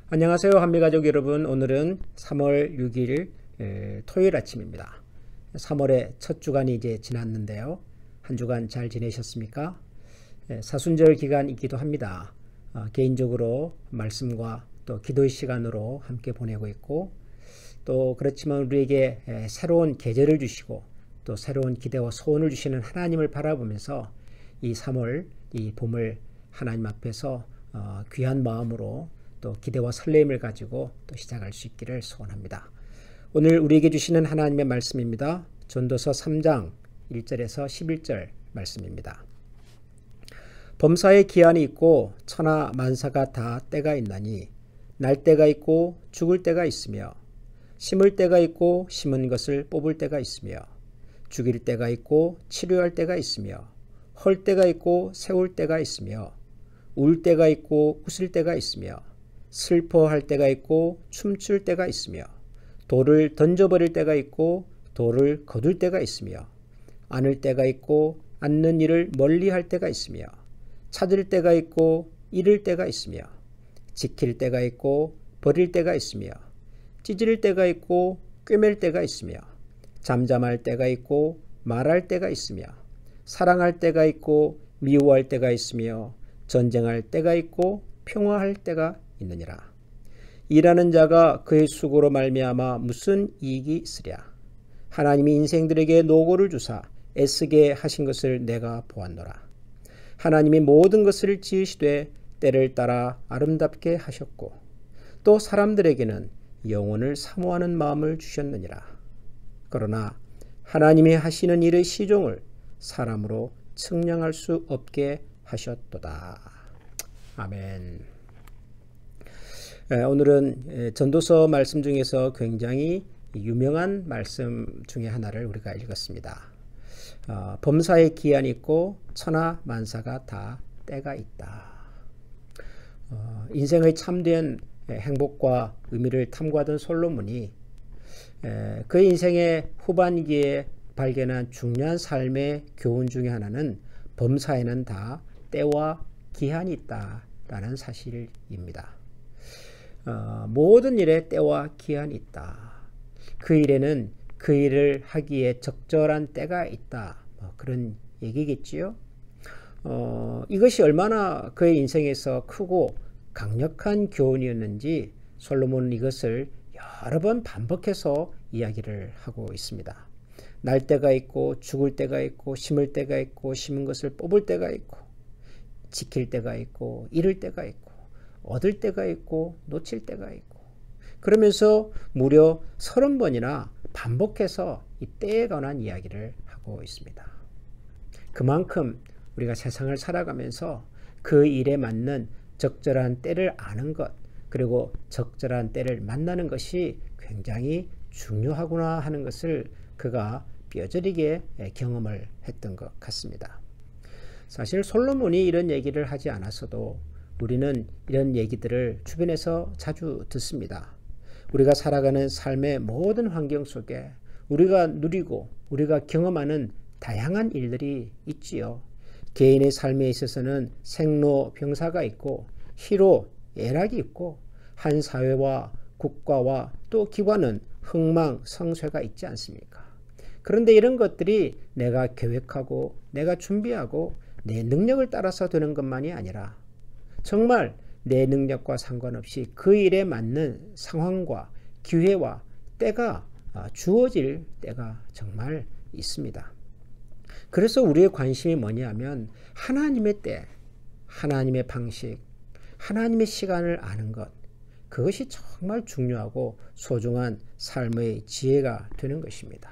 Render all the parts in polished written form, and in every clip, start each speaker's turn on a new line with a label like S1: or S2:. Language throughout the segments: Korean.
S1: 안녕하세요, 한미가족 여러분. 오늘은 3월 6일 토요일 아침입니다. 3월의 첫 주간이 이제 지났는데요. 한 주간 잘 지내셨습니까? 사순절 기간이기도 합니다. 개인적으로 말씀과 또 기도의 시간으로 함께 보내고 있고, 또 그렇지만 우리에게 새로운 계절을 주시고 또 새로운 기대와 소원을 주시는 하나님을 바라보면서 이 3월 이 봄을 하나님 앞에서 귀한 마음으로 또 기대와 설렘을 가지고 또 시작할 수 있기를 소원합니다. 오늘 우리에게 주시는 하나님의 말씀입니다. 전도서 3장 1절에서 11절 말씀입니다. 범사에 기한이 있고 천하 만사가 다 때가 있나니 날 때가 있고 죽을 때가 있으며 심을 때가 있고 심은 것을 뽑을 때가 있으며 죽일 때가 있고 치료할 때가 있으며 헐 때가 있고 세울 때가 있으며 울 때가 있고 웃을 때가 있으며 슬퍼할 때가 있고 춤출 때가 있으며 돌을 던져버릴 때가 있고 돌을 거둘 때가 있으며 안을 때가 있고 앉는 일을 멀리할 때가 있으며 찾을 때가 있고 잃을 때가 있으며 지킬 때가 있고 버릴 때가 있으며 찢을 때가 있고 꿰맬 때가 있으며 잠잠할 때가 있고 말할 때가 있으며 사랑할 때가 있고 미워할 때가 있으며 전쟁할 때가 있고 평화할 때가 있느니라. 일하는 자가 그의 수고로 말미암아 무슨 이익이 있으랴. 하나님이 인생들에게 노고를 주사 애쓰게 하신 것을 내가 보았노라. 하나님이 모든 것을 지으시되 때를 따라 아름답게 하셨고 또 사람들에게는 영혼을 사모하는 마음을 주셨느니라. 그러나 하나님이 하시는 일의 시종을 사람으로 측량할 수 없게 하셨도다. 아멘. 오늘은 전도서 말씀 중에서 굉장히 유명한 말씀 중에 하나를 우리가 읽었습니다. 범사에 기한이 있고 천하 만사가 다 때가 있다. 인생의 참된 행복과 의미를 탐구하던 솔로몬이 그의 인생의 후반기에 발견한 중요한 삶의 교훈 중에 하나는 범사에는 다 때와 기한이 있다라는 사실입니다. 모든 일에 때와 기한이 있다. 그 일에는 그 일을 하기에 적절한 때가 있다. 그런 얘기겠지요. 이것이 얼마나 그의 인생에서 크고 강력한 교훈이었는지 솔로몬은 이것을 여러 번 반복해서 이야기를 하고 있습니다. 날 때가 있고 죽을 때가 있고 심을 때가 있고 심은 것을 뽑을 때가 있고 지킬 때가 있고 잃을 때가 있고 얻을 때가 있고 놓칠 때가 있고 그러면서 무려 30번이나 반복해서 이 때에 관한 이야기를 하고 있습니다. 그만큼 우리가 세상을 살아가면서 그 일에 맞는 적절한 때를 아는 것 그리고 적절한 때를 만나는 것이 굉장히 중요하구나 하는 것을 그가 뼈저리게 경험을 했던 것 같습니다. 사실 솔로몬이 이런 얘기를 하지 않았어도 우리는 이런 얘기들을 주변에서 자주 듣습니다. 우리가 살아가는 삶의 모든 환경 속에 우리가 누리고 우리가 경험하는 다양한 일들이 있지요. 개인의 삶에 있어서는 생로병사가 있고 희로 애락이 있고 한 사회와 국가와 또 기관은 흥망성쇠가 있지 않습니까? 그런데 이런 것들이 내가 계획하고 내가 준비하고 내 능력을 따라서 되는 것만이 아니라 정말 내 능력과 상관없이 그 일에 맞는 상황과 기회와 때가 주어질 때가 정말 있습니다. 그래서 우리의 관심이 뭐냐면 하나님의 때, 하나님의 방식, 하나님의 시간을 아는 것 그것이 정말 중요하고 소중한 삶의 지혜가 되는 것입니다.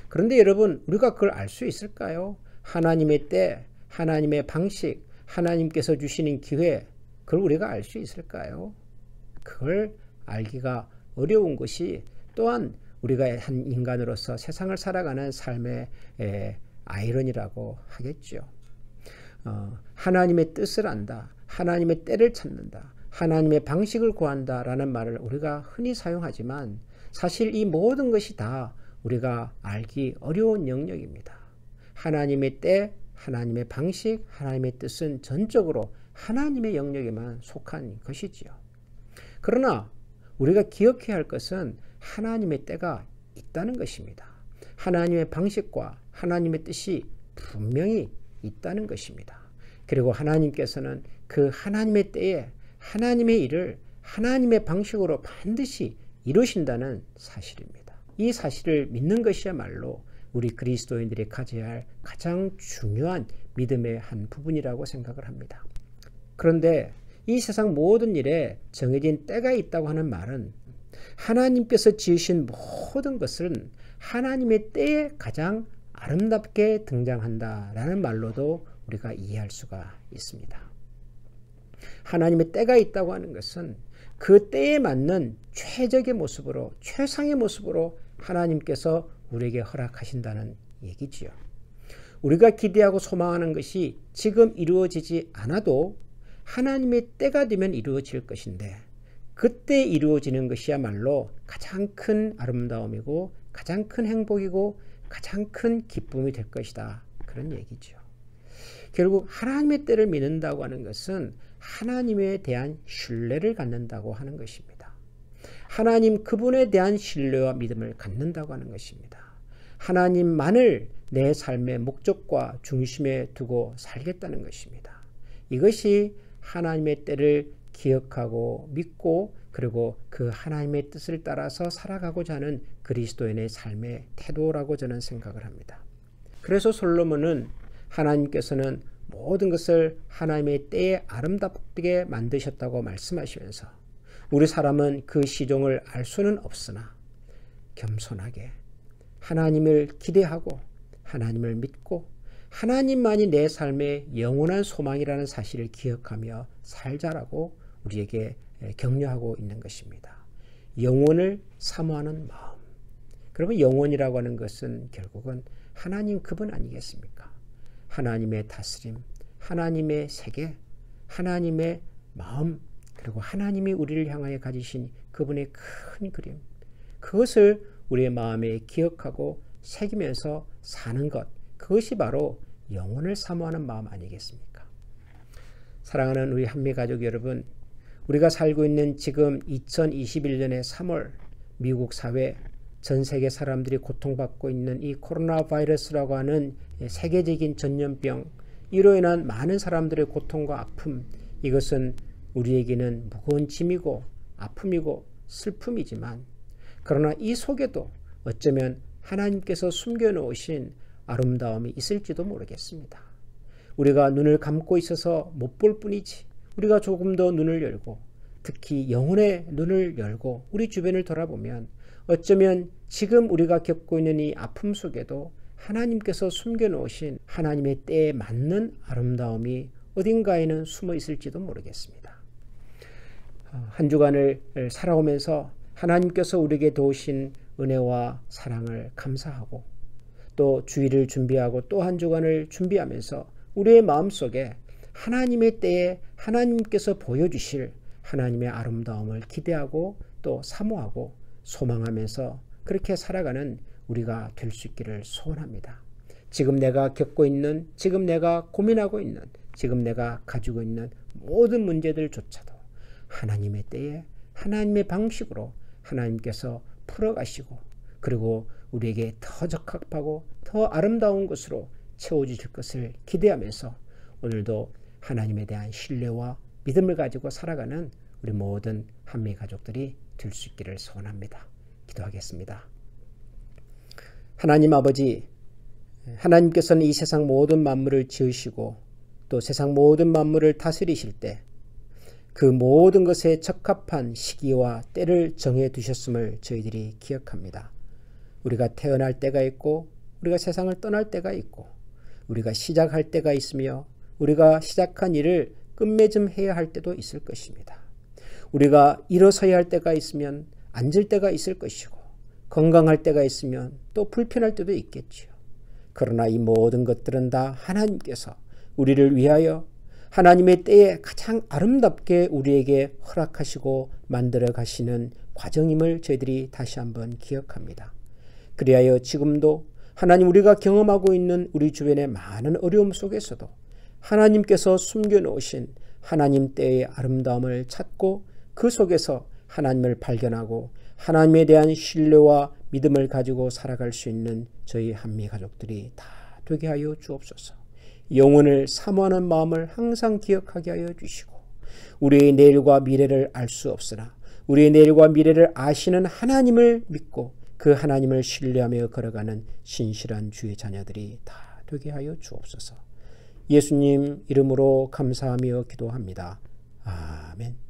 S1: 그런데 여러분 우리가 그걸 알 수 있을까요? 하나님의 때, 하나님의 방식, 하나님께서 주시는 기회 그걸 우리가 알 수 있을까요? 그걸 알기가 어려운 것이 또한 우리가 한 인간으로서 세상을 살아가는 삶의 아이러니라고 하겠죠. 하나님의 뜻을 안다. 하나님의 때를 찾는다. 하나님의 방식을 구한다라는 말을 우리가 흔히 사용하지만 사실 이 모든 것이 다 우리가 알기 어려운 영역입니다. 하나님의 때, 하나님의 방식, 하나님의 뜻은 전적으로 하나님의 영역에만 속한 것이지요. 그러나 우리가 기억해야 할 것은 하나님의 때가 있다는 것입니다. 하나님의 방식과 하나님의 뜻이 분명히 있다는 것입니다. 그리고 하나님께서는 그 하나님의 때에 하나님의 일을 하나님의 방식으로 반드시 이루신다는 사실입니다. 이 사실을 믿는 것이야말로 우리 그리스도인들이 가져야 할 가장 중요한 믿음의 한 부분이라고 생각을 합니다. 그런데 이 세상 모든 일에 정해진 때가 있다고 하는 말은 하나님께서 지으신 모든 것은 하나님의 때에 가장 아름답게 등장한다라는 말로도 우리가 이해할 수가 있습니다. 하나님의 때가 있다고 하는 것은 그 때에 맞는 최적의 모습으로, 최상의 모습으로 하나님께서 우리에게 허락하신다는 얘기지요. 우리가 기대하고 소망하는 것이 지금 이루어지지 않아도 하나님의 때가 되면 이루어질 것인데, 그때 이루어지는 것이야말로 가장 큰 아름다움이고 가장 큰 행복이고 가장 큰 기쁨이 될 것이다, 그런 얘기죠. 결국 하나님의 때를 믿는다고 하는 것은 하나님에 대한 신뢰를 갖는다고 하는 것입니다. 하나님 그분에 대한 신뢰와 믿음을 갖는다고 하는 것입니다. 하나님만을 내 삶의 목적과 중심에 두고 살겠다는 것입니다. 이것이 하나님의 때를 기억하고 믿고 그리고 그 하나님의 뜻을 따라서 살아가고자 하는 그리스도인의 삶의 태도라고 저는 생각을 합니다. 그래서 솔로몬은 하나님께서는 모든 것을 하나님의 때에 아름답게 만드셨다고 말씀하시면서 우리 사람은 그 시종을 알 수는 없으나 겸손하게 하나님을 기대하고 하나님을 믿고 하나님만이 내 삶의 영원한 소망이라는 사실을 기억하며 살자라고 우리에게 격려하고 있는 것입니다. 영원을 사모하는 마음. 그러면 영원이라고 하는 것은 결국은 하나님 그분 아니겠습니까? 하나님의 다스림, 하나님의 세계, 하나님의 마음, 그리고 하나님이 우리를 향하여 가지신 그분의 큰 그림, 그것을 우리의 마음에 기억하고 새기면서 사는 것, 그것이 바로 영혼을 사모하는 마음 아니겠습니까? 사랑하는 우리 한미가족 여러분, 우리가 살고 있는 지금 2021년의 3월 미국 사회, 전 세계 사람들이 고통받고 있는 이 코로나 바이러스라고 하는 세계적인 전염병, 이로 인한 많은 사람들의 고통과 아픔, 이것은 우리에게는 무거운 짐이고 아픔이고 슬픔이지만, 그러나 이 속에도 어쩌면 하나님께서 숨겨놓으신 아름다움이 있을지도 모르겠습니다. 우리가 눈을 감고 있어서 못 볼 뿐이지, 우리가 조금 더 눈을 열고 특히 영혼의 눈을 열고 우리 주변을 돌아보면 어쩌면 지금 우리가 겪고 있는 이 아픔 속에도 하나님께서 숨겨놓으신 하나님의 때에 맞는 아름다움이 어딘가에는 숨어 있을지도 모르겠습니다. 한 주간을 살아오면서 하나님께서 우리에게 도우신 은혜와 사랑을 감사하고 또 주일을 준비하고 또 한 주간을 준비하면서 우리의 마음속에 하나님의 때에 하나님께서 보여주실 하나님의 아름다움을 기대하고 또 사모하고 소망하면서 그렇게 살아가는 우리가 될 수 있기를 소원합니다. 지금 내가 겪고 있는, 지금 내가 고민하고 있는, 지금 내가 가지고 있는 모든 문제들조차도 하나님의 때에 하나님의 방식으로 하나님께서 풀어가시고 그리고 우리에게 더 적합하고 더 아름다운 것으로 채워주실 것을 기대하면서 오늘도 하나님에 대한 신뢰와 믿음을 가지고 살아가는 우리 모든 한미 가족들이 될 수 있기를 소원합니다. 기도하겠습니다. 하나님 아버지, 하나님께서는 이 세상 모든 만물을 지으시고 또 세상 모든 만물을 다스리실 때 그 모든 것에 적합한 시기와 때를 정해 두셨음을 저희들이 기억합니다. 우리가 태어날 때가 있고 우리가 세상을 떠날 때가 있고 우리가 시작할 때가 있으며 우리가 시작한 일을 끝맺음해야 할 때도 있을 것입니다. 우리가 일어서야 할 때가 있으면 앉을 때가 있을 것이고 건강할 때가 있으면 또 불편할 때도 있겠지요. 그러나 이 모든 것들은 다 하나님께서 우리를 위하여 하나님의 때에 가장 아름답게 우리에게 허락하시고 만들어 가시는 과정임을 저희들이 다시 한번 기억합니다. 그리하여 지금도 하나님 우리가 경험하고 있는 우리 주변의 많은 어려움 속에서도 하나님께서 숨겨놓으신 하나님 때의 아름다움을 찾고 그 속에서 하나님을 발견하고 하나님에 대한 신뢰와 믿음을 가지고 살아갈 수 있는 저희 한미 가족들이 다 되게 하여 주옵소서. 영혼을 사모하는 마음을 항상 기억하게 하여 주시고 우리의 내일과 미래를 알 수 없으나 우리의 내일과 미래를 아시는 하나님을 믿고 그 하나님을 신뢰하며 걸어가는 신실한 주의 자녀들이 다 되게 하여 주옵소서. 예수님 이름으로 감사하며 기도합니다. 아멘.